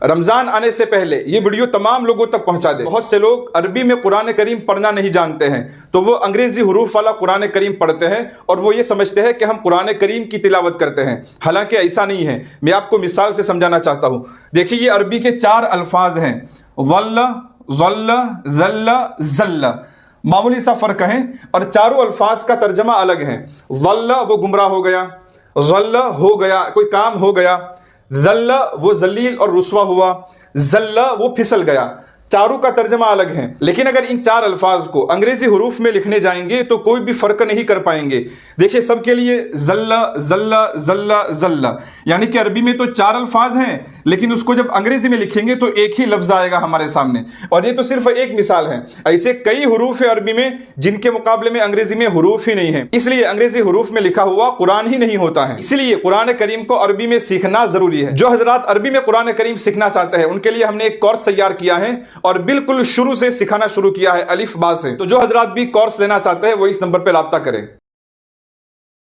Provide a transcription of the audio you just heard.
رمضان آنے سے پہلے یہ ویڈیو تمام لوگوں تک پہنچا دے۔ بہت سے لوگ عربی میں قرآن کریم پڑھنا نہیں جانتے ہیں تو وہ انگریزی حروف والا قرآن کریم پڑھتے ہیں اور وہ یہ سمجھتے ہیں کہ ہم قرآن کریم کی تلاوت کرتے ہیں، حالانکہ ایسا نہیں ہے۔ میں آپ کو مثال سے سمجھانا چاہتا ہوں۔ دیکھیے یہ عربی کے 4 الفاظ ہیں، ظل، ظل، ذل، ذل، معمولی سا فرق ہے اور چاروں الفاظ کا ترجمہ الگ ہے۔ ظل وہ گمراہ ہو گیا، ظل ہو گیا، کوئی کام ہو گیا، ذل وہ ذلیل اور رسوا ہوا، ذل وہ پھسل گیا۔ چاروں کا ترجمہ الگ ہے، لیکن اگر ان 4 الفاظ کو انگریزی حروف میں لکھنے جائیں گے تو کوئی بھی فرق نہیں کر پائیں گے۔ دیکھیں سب کے لیے ذل، ذل، ذل، ذل، یعنی کہ عربی میں تو 4 الفاظ ہیں لیکن اس کو جب انگریزی میں لکھیں گے تو ایک ہی لفظ آئے گا ہمارے سامنے، اور یہ تو صرف ایک مثال ہے۔ ایسے کئی حروف ہیں عربی میں جن کے مقابلے میں انگریزی میں حروف ہی نہیں ہیں، اس لیے انگریزی حروف میں لکھا ہوا قرآن ہی نہیں ہوتا ہے۔ اس لیے قرآن کریم کو عربی میں سیکھنا ضروری ہے۔ جو حضرات عربی میں قرآن کریم سیکھنا چاہتے ہیں ان کے لیے ہم نے ایک کورس تیار کیا ہے اور بالکل شروع سے سکھانا شروع کیا ہے الف با سے۔ تو جو حضرات بھی کورس لینا چاہتے ہیں وہ اس نمبر پہ رابطہ کریں۔